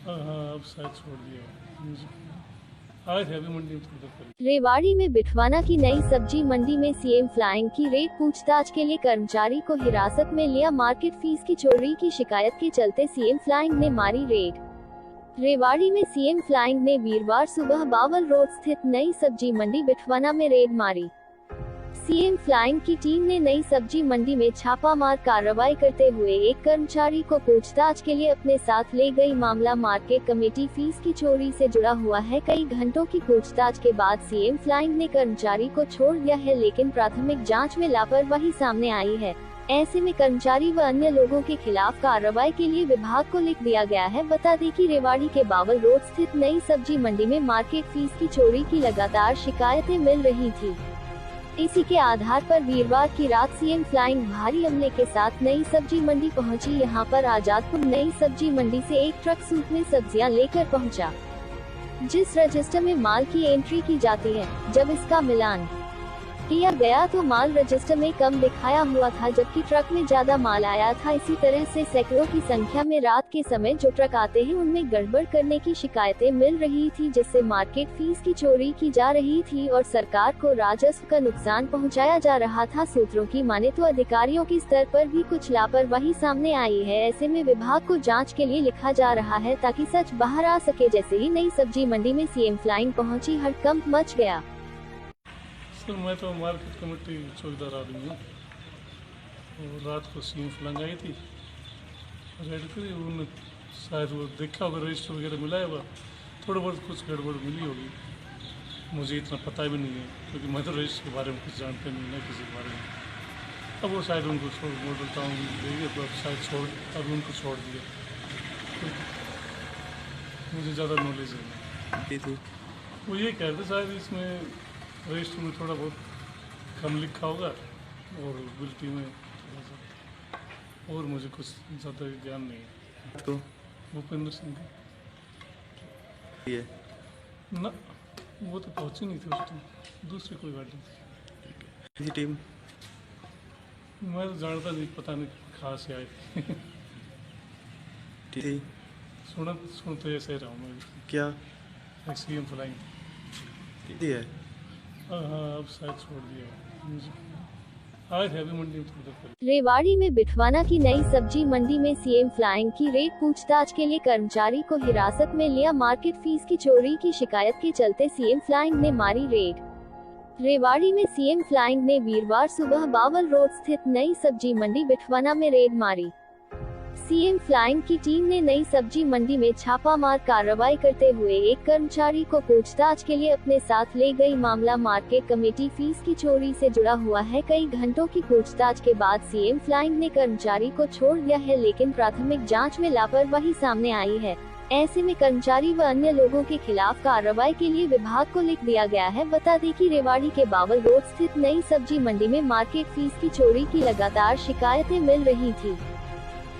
हाँ अब शायद छोड़ दिया मुझे, आए थे अभी मंडी में थोड़ी देर पहले। रेवाड़ी में बिठवाना की नई सब्जी मंडी में सीएम फ्लाइंग की रेड, पूछताछ के लिए कर्मचारी को हिरासत में लिया, मार्केट फीस की चोरी की शिकायत के चलते सीएम फ्लाइंग ने मारी रेड। रेवाड़ी में सीएम फ्लाइंग ने वीरवार सुबह बावल रोड स्थित नई सब्जी मंडी बिठवाना में रेड मारी। सीएम फ्लाइंग की टीम ने नई सब्जी मंडी में छापामार कार्रवाई करते हुए एक कर्मचारी को पूछताछ के लिए अपने साथ ले गई। मामला मार्केट कमेटी फीस की चोरी से जुड़ा हुआ है। कई घंटों की पूछताछ के बाद सीएम फ्लाइंग ने कर्मचारी को छोड़ दिया है, लेकिन प्राथमिक जांच में लापरवाही सामने आई है। ऐसे में कर्मचारी व अन्य लोगों के खिलाफ कार्रवाई के लिए विभाग को लिख दिया गया है। बता दें कि रेवाड़ी के बावल रोड स्थित नई सब्जी मंडी में मार्केट फीस की चोरी की लगातार शिकायतें मिल रही थी। इसी के आधार पर वीरवार की रात सीएम फ्लाइंग भारी अमले के साथ नई सब्जी मंडी पहुंची। यहां पर आजादपुर नई सब्जी मंडी से एक ट्रक सूप में सब्जियां लेकर पहुंचा, जिस रजिस्टर में माल की एंट्री की जाती है। जब इसका मिलान किया गया तो माल रजिस्टर में कम दिखाया हुआ था, जबकि ट्रक में ज्यादा माल आया था। इसी तरह से सैकड़ों की संख्या में रात के समय जो ट्रक आते हैं उनमें गड़बड़ करने की शिकायतें मिल रही थी, जिससे मार्केट फीस की चोरी की जा रही थी और सरकार को राजस्व का नुकसान पहुंचाया जा रहा था। सूत्रों की माने तो अधिकारियों के स्तर पर भी कुछ लापरवाही सामने आई है। ऐसे में विभाग को जाँच के लिए लिखा जा रहा है ताकि सच बाहर आ सके। जैसे ही नई सब्जी मंडी में सीएम फ्लाइंग पहुंची, हड़कंप मच गया। सर मैं तो मार्केट कमेटी चौकीदार आदमी हूँ और रात को सीएम फ्लाइंग आई थी, रेड करी। उन्होंने शायद वो देखा होगा, रजिस्टर वगैरह मिला है, वह थोड़ा बहुत कुछ गड़बड़ मिली होगी, मुझे इतना पता भी नहीं है क्योंकि मैं तो रजिस्टर के बारे में कुछ जानते नहीं ना किसी के बारे में। अब वो शायद उनको छोड़ बोलता हूँ देखिए, तो अब शायद अब उनको छोड़ दिया, मुझे ज़्यादा नॉलेज है। की थी वो ये कह रहे थे शायद इसमें रजिस्टर में थोड़ा बहुत कम लिखा होगा और बिल्टी में थोड़ा सा, और मुझे कुछ ज़्यादा ज्ञान नहीं है। तो भूपेंद्र सिंह ये ना, वो तो पहुंची नहीं थी उस टाइम, दूसरी कोई गाड़ी थी। किसी टीम मैं तो जानता नहीं, पता नहीं कहाँ से आए थे। थी सुन तो ऐसे रहा हूँ मैं, क्या सीएम फ्लाइंग। थी है हाँ अब शायद छोड़ दिया है। आए थे अभी मंडी में थोड़ी देर पहले। रेवाड़ी में बिठवाना की नई सब्जी मंडी में सीएम फ्लाइंग की रेड, पूछताछ के लिए कर्मचारी को हिरासत में लिया, मार्केट फीस की चोरी की शिकायत के चलते सीएम फ्लाइंग ने मारी रेड। रेवाड़ी में सीएम फ्लाइंग ने वीरवार सुबह बावल रोड स्थित नई सब्जी मंडी बिठवाना में रेड मारी। सीएम फ्लाइंग की टीम ने नई सब्जी मंडी में छापामार कार्रवाई करते हुए एक कर्मचारी को पूछताछ के लिए अपने साथ ले गई। मामला मार्केट कमेटी फीस की चोरी से जुड़ा हुआ है। कई घंटों की पूछताछ के बाद सीएम फ्लाइंग ने कर्मचारी को छोड़ दिया है, लेकिन प्राथमिक जांच में लापरवाही सामने आई है। ऐसे में कर्मचारी व अन्य लोगों के खिलाफ कार्रवाई के लिए विभाग को लिख दिया गया है। बता दें कि रेवाड़ी के बावल रोड स्थित नई सब्जी मंडी में मार्केट फीस की चोरी की लगातार शिकायतें मिल रही थी।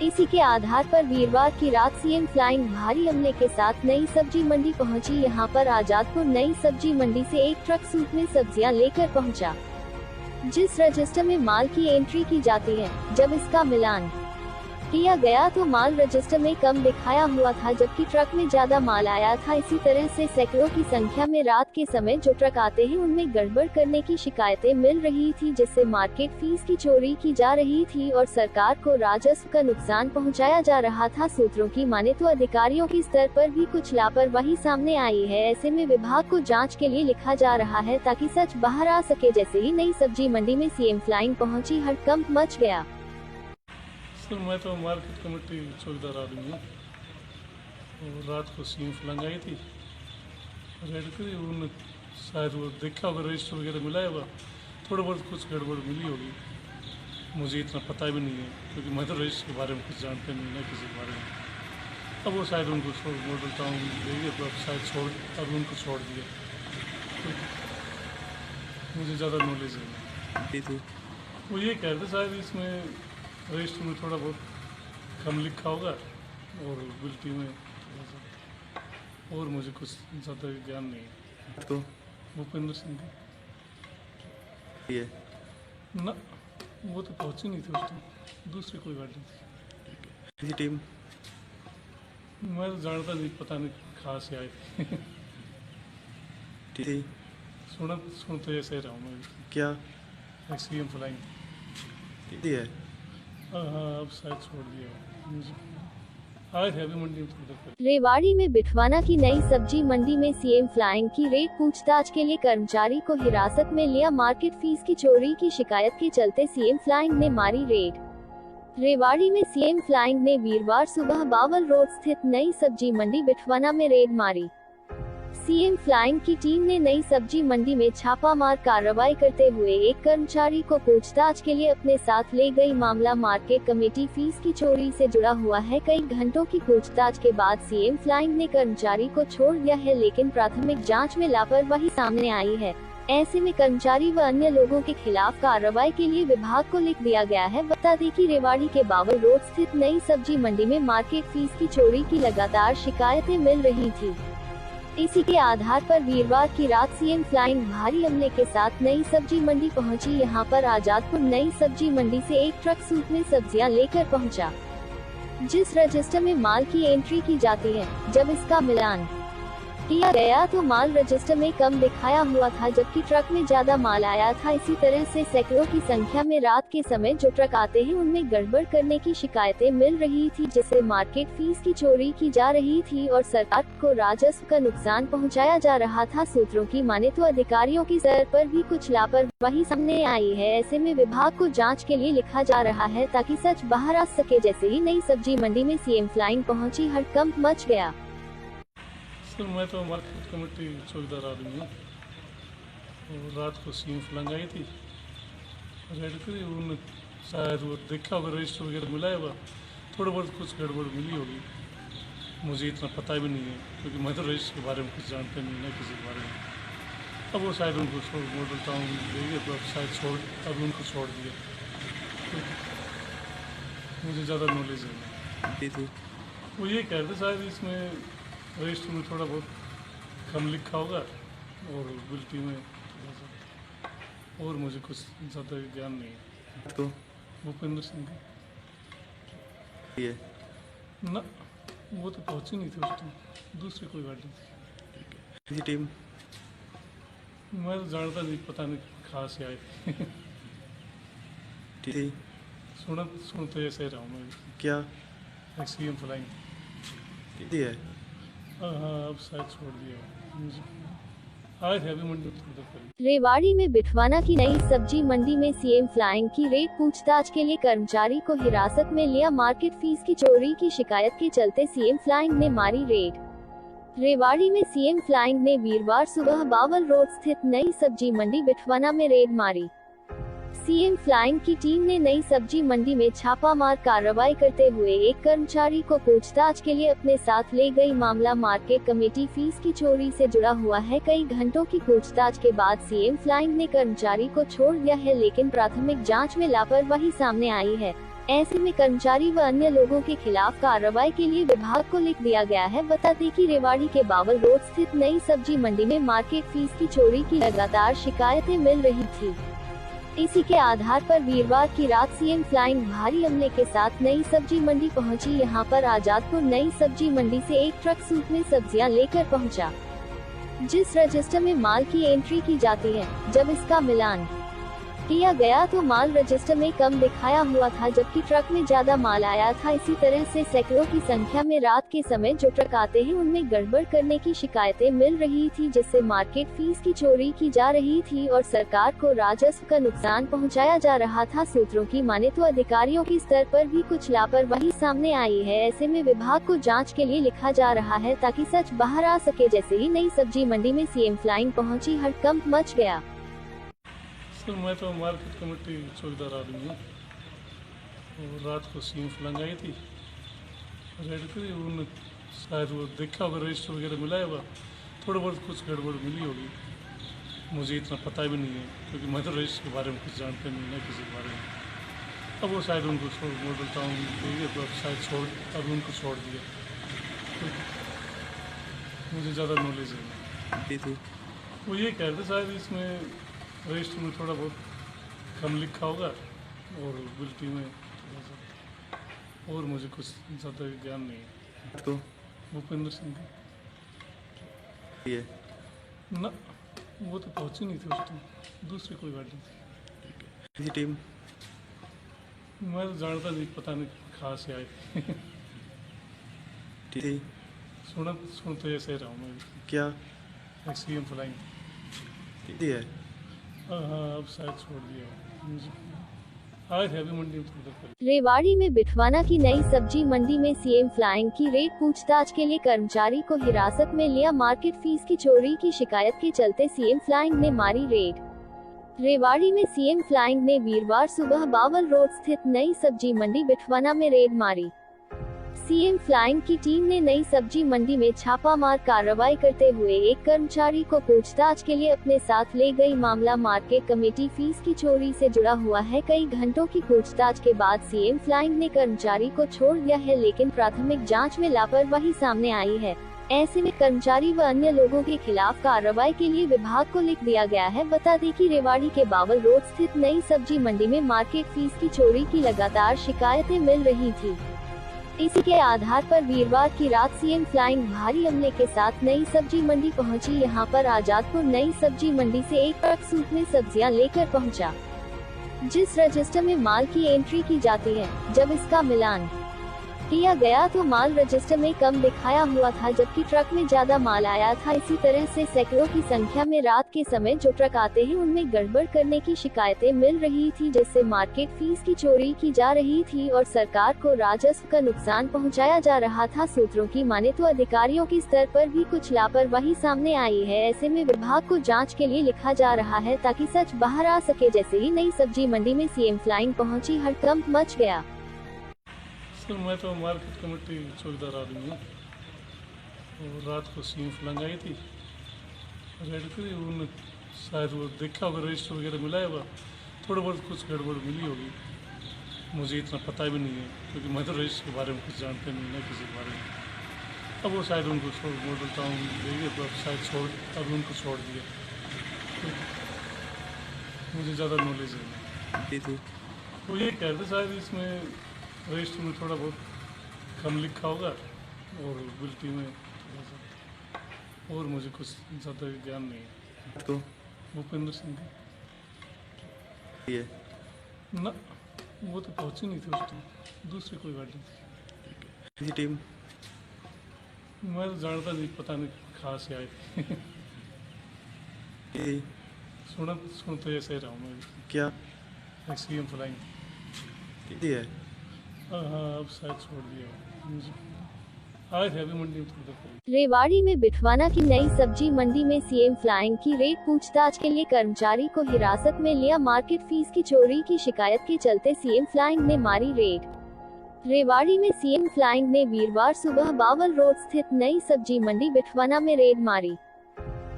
इसी के आधार पर वीरवार की रात सीएम फ्लाइंग भारी अमले के साथ नई सब्जी मंडी पहुंची। यहां पर आजादपुर नई सब्जी मंडी से एक ट्रक सूट में सब्जियां लेकर पहुंचा। जिस रजिस्टर में माल की एंट्री की जाती है, जब इसका मिलान किया गया तो माल रजिस्टर में कम दिखाया हुआ था, जबकि ट्रक में ज्यादा माल आया था। इसी तरह से सैकड़ों की संख्या में रात के समय जो ट्रक आते हैं उनमें गड़बड़ करने की शिकायतें मिल रही थी, जिससे मार्केट फीस की चोरी की जा रही थी और सरकार को राजस्व का नुकसान पहुंचाया जा रहा था। सूत्रों की माने तो अधिकारियों के स्तर पर भी कुछ लापरवाही सामने आई है। ऐसे में विभाग को जाँच के लिए लिखा जा रहा है ताकि सच बाहर आ सके। जैसे ही नई सब्जी मंडी में सीएम फ्लाइंग पहुंची, हड़कंप मच गया। सर मैं तो मार्केट कमेटी चौकीदार आदमी हूँ, और रात को सीएम फ्लाइंग आई थी, रेड करी, उन्होंने शायद वो देखा होगा, रजिस्टर वगैरह मिला है, वह थोड़ा बहुत कुछ गड़बड़ मिली होगी, मुझे इतना पता भी नहीं है क्योंकि मैं तो रजिस्टर के बारे में कुछ जानते नहीं ना किसी के बारे में। अब वो शायद उनको छोड़ बोलता हूँ देखिए, तो अब शायद अब उनको छोड़ दिया, मुझे ज़्यादा नॉलेज है। थी वो ये कह रहे थे शायद इसमें रजिस्टर में थोड़ा बहुत कम लिखा होगा और बिल्टी में थोड़ा सा, और मुझे कुछ ज़्यादा ज्ञान नहीं है। तो भूपेंद्र सिंह ये ना, वो तो पहुंची नहीं थी उस टाइम, दूसरी कोई गाड़ी थी। किसी टीम मैं तो जानता नहीं, पता नहीं कहाँ से आए थे। थी सुन तो ऐसे रहा हूँ मैं, क्या सीएम फ्लाइंग। थी है हाँ अब शायद छोड़ दिया है। आए थे अभी मंडी में थोड़ी देर पहले। रेवाड़ी में बिठवाना की नई सब्जी मंडी में सीएम फ्लाइंग की रेड, पूछताछ के लिए कर्मचारी को हिरासत में लिया, मार्केट फीस की चोरी की शिकायत के चलते सीएम फ्लाइंग ने मारी रेड। रेवाड़ी में सीएम फ्लाइंग ने वीरवार सुबह बावल रोड स्थित नई सब्जी मंडी बिठवाना में रेड मारी। सीएम फ्लाइंग की टीम ने नई सब्जी मंडी में छापामार कार्रवाई करते हुए एक कर्मचारी को पूछताछ के लिए अपने साथ ले गई। मामला मार्केट कमेटी फीस की चोरी से जुड़ा हुआ है। कई घंटों की पूछताछ के बाद सीएम फ्लाइंग ने कर्मचारी को छोड़ दिया है, लेकिन प्राथमिक जांच में लापरवाही सामने आई है। ऐसे में कर्मचारी व अन्य लोगों के खिलाफ कार्रवाई के लिए विभाग को लिख दिया गया है। बता दें कि रेवाड़ी के बावल रोड स्थित नई सब्जी मंडी में मार्केट फीस की चोरी की लगातार शिकायतें मिल रही थी। इसी के आधार पर वीरवार की रात सीएम फ्लाइंग भारी अमले के साथ नई सब्जी मंडी पहुंची। यहां पर आजादपुर नई सब्जी मंडी से एक ट्रक सूट में सब्जियां लेकर पहुंचा। जिस रजिस्टर में माल की एंट्री की जाती है, जब इसका मिलान किया गया तो माल रजिस्टर में कम दिखाया हुआ था, जबकि ट्रक में ज्यादा माल आया था। इसी तरह से सैकड़ों की संख्या में रात के समय जो ट्रक आते हैं उनमें गड़बड़ करने की शिकायतें मिल रही थी, जिससे मार्केट फीस की चोरी की जा रही थी और सरकार को राजस्व का नुकसान पहुंचाया जा रहा था। सूत्रों की माने तो अधिकारियों की स्तर पर भी कुछ लापरवाही सामने आई है। ऐसे में विभाग को जाँच के लिए लिखा जा रहा है ताकि सच बाहर आ सके। जैसे ही नई सब्जी मंडी में सीएम फ्लाइंग पहुंची, हड़कंप मच गया। सर मैं तो मार्केट कमेटी चौकीदार आदमी हूँ और रात को सीएम फ्लाइंग आई थी, रेड करी। उन्होंने शायद वो देखा होगा, रजिस्टर वगैरह मिला है, वह थोड़ा बहुत कुछ गड़बड़ मिली होगी। मुझे इतना पता भी नहीं है क्योंकि मैं तो रजिस्टर के बारे में कुछ जानता नहीं ना किसी के बारे में। अब वो शायद उनको छोड़ मॉडल टाउन देंगे तो अब शायद अब उनको छोड़ दिया। तो मुझे ज़्यादा नॉलेज है थी वो ये कह रहे थे शायद इसमें रजिस्टर में थोड़ा बहुत कम लिखा होगा और बिल्टी में थोड़ा सा, और मुझे कुछ ज़्यादा ज्ञान नहीं है। तो भूपेंद्र सिंह ये ना, वो तो पहुंची नहीं थी उस टाइम, दूसरी कोई गाड़ी थी। किसी टीम मैं तो जानता नहीं, पता नहीं कहाँ से आए थी सुनते ऐसे रहा हूँ मैं। क्या सीएम फ्लाइंग थी है हाँ, अब शायद छोड़ दिया। आए थे अभी मंडी थोड़ा पहले। रेवाड़ी में बिठवाना की नई सब्जी मंडी में सीएम फ्लाइंग की रेड। पूछताछ के लिए कर्मचारी को हिरासत में लिया। मार्केट फीस की चोरी की शिकायत के चलते सीएम फ्लाइंग ने मारी रेड। रेवाड़ी में सीएम फ्लाइंग ने वीरवार सुबह बावल रोड स्थित नई सब्जी मंडी बिठवाना में रेड मारी। सीएम फ्लाइंग की टीम ने नई सब्जी मंडी में छापामार कार्रवाई करते हुए एक कर्मचारी को पूछताछ के लिए अपने साथ ले गई। मामला मार्केट कमेटी फीस की चोरी से जुड़ा हुआ है। कई घंटों की पूछताछ के बाद सीएम फ्लाइंग ने कर्मचारी को छोड़ दिया है, लेकिन प्राथमिक जांच में लापरवाही सामने आई है। ऐसे में कर्मचारी व अन्य लोगों के खिलाफ कार्रवाई के लिए विभाग को लिख दिया गया है। बता दें कि रेवाड़ी के बावल रोड स्थित नई सब्जी मंडी में मार्केट फीस की चोरी की लगातार शिकायतें मिल रही थी। इसी के आधार पर वीरवार की रात सीएम फ्लाइंग भारी अमले के साथ नई सब्जी मंडी पहुंची। यहां पर आजादपुर नई सब्जी मंडी से एक ट्रक सूट में सब्जियां लेकर पहुंचा, जिस रजिस्टर में माल की एंट्री की जाती है। जब इसका मिलान किया गया तो माल रजिस्टर में कम दिखाया हुआ था, जबकि ट्रक में ज्यादा माल आया था। इसी तरह से सैकड़ों की संख्या में रात के समय जो ट्रक आते हैं उनमें गड़बड़ करने की शिकायतें मिल रही थी, जिससे मार्केट फीस की चोरी की जा रही थी और सरकार को राजस्व का नुकसान पहुंचाया जा रहा था। सूत्रों की माने तो अधिकारियों के स्तर पर भी कुछ लापरवाही सामने आई है। ऐसे में विभाग को जाँच के लिए लिखा जा रहा है ताकि सच बाहर आ सके। जैसे ही नई सब्जी मंडी में सीएम फ्लाइंग पहुंची, हड़कंप मच गया। सर मैं तो मार्केट कमेटी चौकीदार आदमी हूँ और रात को सीएम फ्लाइंग आई थी, रेड करी। उन्होंने शायद वो देखा होगा, रजिस्टर वगैरह मिला है, वह थोड़ा बहुत कुछ गड़बड़ मिली होगी। मुझे इतना पता भी नहीं है क्योंकि मैं तो रजिस्टर के बारे में कुछ जानता नहीं ना किसी के बारे में। अब वो शायद उनको छोड़ मॉडल टाउन देंगे तो अब शायद अब उनको छोड़ दिया। तो मुझे ज़्यादा नॉलेज है थी वो ये कह रहे थे शायद इसमें रजिस्टर में थोड़ा बहुत कम लिखा होगा और बिल्टी में थोड़ा सा, और मुझे कुछ ज़्यादा ज्ञान नहीं है। तो भूपेंद्र सिंह ये ना, वो तो पहुंची नहीं थी उस टाइम, दूसरी कोई गाड़ी थी। किसी टीम मैं तो जानता नहीं, पता नहीं कहाँ से आए थी सुनते ऐसे रहा हूँ मैं। क्या सीएम फ्लाइंग थी है हाँ, अब शायद छोड़ दिया। आए थे अभी मंडी थोड़ा पहले। रेवाड़ी में बिठवाना की नई सब्जी मंडी में सीएम फ्लाइंग की रेड। पूछताछ के लिए कर्मचारी को हिरासत में लिया। मार्केट फीस की चोरी की शिकायत के चलते सीएम फ्लाइंग ने मारी रेड। रेवाड़ी में सीएम फ्लाइंग ने वीरवार सुबह बावल रोड स्थित नई सब्जी मंडी बिठवाना में रेड मारी। सीएम फ्लाइंग की टीम ने नई सब्जी मंडी में छापामार कार्रवाई करते हुए एक कर्मचारी को पूछताछ के लिए अपने साथ ले गई। मामला मार्केट कमेटी फीस की चोरी से जुड़ा हुआ है। कई घंटों की पूछताछ के बाद सीएम फ्लाइंग ने कर्मचारी को छोड़ दिया है, लेकिन प्राथमिक जांच में लापरवाही सामने आई है। ऐसे में कर्मचारी व अन्य लोगों के खिलाफ कार्रवाई के लिए विभाग को लिख दिया गया है। बता दें कि रेवाड़ी के बावल रोड स्थित नई सब्जी मंडी में मार्केट फीस की चोरी की लगातार शिकायतें मिल रही थी। इसी के आधार पर वीरवार की रात सीएम फ्लाइंग भारी अमले के साथ नई सब्जी मंडी पहुंची। यहां पर आजादपुर नई सब्जी मंडी से एक ट्रक सूप में सब्जियां लेकर पहुंचा। जिस रजिस्टर में माल की एंट्री की जाती है, जब इसका मिलान किया गया तो माल रजिस्टर में कम दिखाया हुआ था, जबकि ट्रक में ज्यादा माल आया था। इसी तरह से सैकड़ों की संख्या में रात के समय जो ट्रक आते हैं उनमें गड़बड़ करने की शिकायतें मिल रही थी, जिससे मार्केट फीस की चोरी की जा रही थी और सरकार को राजस्व का नुकसान पहुंचाया जा रहा था। सूत्रों की माने तो अधिकारियों के स्तर पर भी कुछ लापरवाही सामने आई है। ऐसे में विभाग को जाँच के लिए लिखा जा रहा है ताकि सच बाहर आ सके। जैसे ही नई सब्जी मंडी में सीएम फ्लाइंग पहुंची, हड़कंप मच गया। सर मैं तो मार्केट कमेटी चौकीदार आदमी हूँ और रात को सीएम फ्लाइंग आई थी, रेड करी। उन्होंने शायद वो देखा होगा, रजिस्टर वगैरह मिला है, थोड़ा बहुत कुछ गड़बड़ मिली होगी। मुझे इतना पता भी नहीं है क्योंकि मैं तो रजिस्टर के बारे में कुछ जानते नहीं ना किसी के बारे में। अब वो शायद उनको छोड़ बोलता हूँ देखिए, तो अब शायद अब उनको छोड़ दिया, तो मुझे ज़्यादा नॉलेज है जी थी। वो ये कह रहे थे शायद इसमें रजिस्टर में थोड़ा बहुत कम लिखा होगा और बिल्टी में थोड़ा सा, और मुझे कुछ ज़्यादा ज्ञान नहीं है। तो भूपेंद्र सिंह ये ना, वो तो पहुंची नहीं थी उस टाइम, दूसरी कोई गाड़ी थी। जी टीम मैं तो जानता नहीं, पता नहीं कहाँ से आए थे। जी सुन तो ऐसे ही रहा हूँ मैं, क्या सीएम फ्लाइंग। जी है। हाँ अब शायद छोड़ दिया मुझे, आए थे अभी मंडी में थोड़ी देर। रेवाड़ी में बिठवाना की नई सब्जी मंडी में सीएम फ्लाइंग की रेड पूछताछ के लिए कर्मचारी को हिरासत में लिया। मार्केट फीस की चोरी की शिकायत के चलते सीएम फ्लाइंग ने मारी रेड। रेवाड़ी में सीएम फ्लाइंग ने वीरवार सुबह बावल रोड स्थित नई सब्जी मंडी बिठवाना में रेड मारी।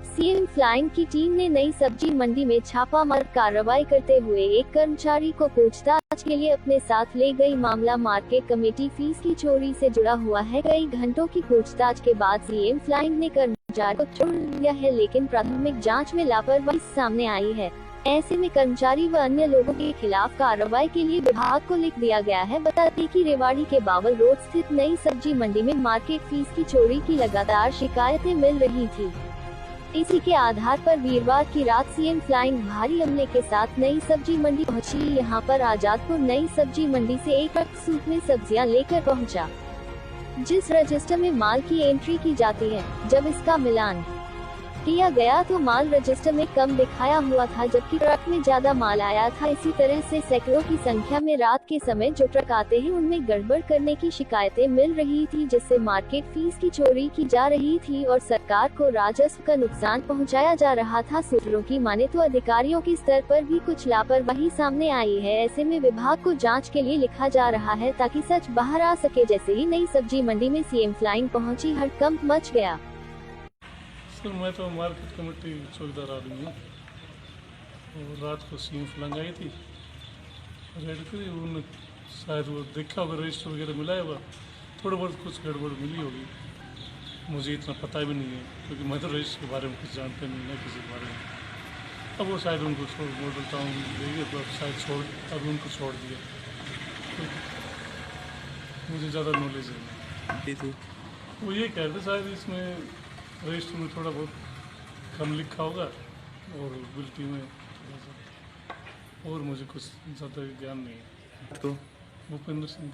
सीएम फ्लाइंग की टीम ने नई सब्जी मंडी में छापामार कार्रवाई करते हुए एक कर्मचारी को पूछताछ के लिए अपने साथ ले गई। मामला मार्केट कमेटी फीस की चोरी से जुड़ा हुआ है। कई घंटों की पूछताछ के बाद सीएम फ्लाइंग ने कर्मचारी को छोड़ दिया है, लेकिन प्राथमिक जांच में लापरवाही सामने आई है। ऐसे में कर्मचारी व अन्य लोगों के खिलाफ कार्रवाई के लिए विभाग को लिख दिया गया है। बता दें कि रेवाड़ी के बावल रोड स्थित नई सब्जी मंडी में मार्केट फीस की चोरी की लगातार शिकायतें मिल रही थी। इसी के आधार पर वीरवार की रात सीएम फ्लाइंग भारी अमले के साथ नई सब्जी मंडी पहुंची। यहां पर आजादपुर नई सब्जी मंडी से एक ट्रक सूप में सब्जियां लेकर पहुंचा। जिस रजिस्टर में माल की एंट्री की जाती है, जब इसका मिलान किया गया तो माल रजिस्टर में कम दिखाया हुआ था, जबकि ट्रक में ज्यादा माल आया था। इसी तरह से सैकड़ों की संख्या में रात के समय जो ट्रक आते हैं उनमें गड़बड़ करने की शिकायतें मिल रही थी, जिससे मार्केट फीस की चोरी की जा रही थी और सरकार को राजस्व का नुकसान पहुंचाया जा रहा था। सूत्रों की माने तो अधिकारियों के स्तर पर भी कुछ लापरवाही सामने आई है। ऐसे में विभाग को जाँच के लिए लिखा जा रहा है ताकि सच बाहर आ सके। जैसे ही नई सब्जी मंडी में सीएम फ्लाइंग पहुंची, हड़कंप मच गया। सर मैं तो मार्केट कमेटी चौकीदार आदमी हूँ और रात को सीएम फ्लाइंग आई थी, रेड करी। उन्होंने शायद वो देखा होगा, रजिस्टर वगैरह मिला है, थोड़ा बहुत कुछ गड़बड़ मिली होगी। मुझे इतना पता भी नहीं है क्योंकि मैं तो रजिस्टर के बारे में कुछ जानते नहीं ना किसी के बारे में। अब वो शायद उनको छोड़ बोलता हूँ देखिए, तो अब शायद अब उनको छोड़ दिया, तो मुझे ज़्यादा नॉलेज है जी थी। वो ये कह रहे थे शायद इसमें रजिस्टर में थोड़ा बहुत कम लिखा होगा और बिल्टी में थोड़ा सा, और मुझे कुछ ज़्यादा ज्ञान नहीं है। तो भूपेंद्र सिंह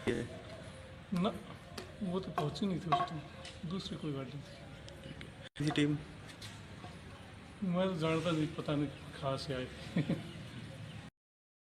ये ना, वो तो पहुंची नहीं थी उस टाइम, दूसरी कोई गाड़ी थी। जी टीम मैं तो जानता नहीं, पता नहीं कहाँ से आए थे।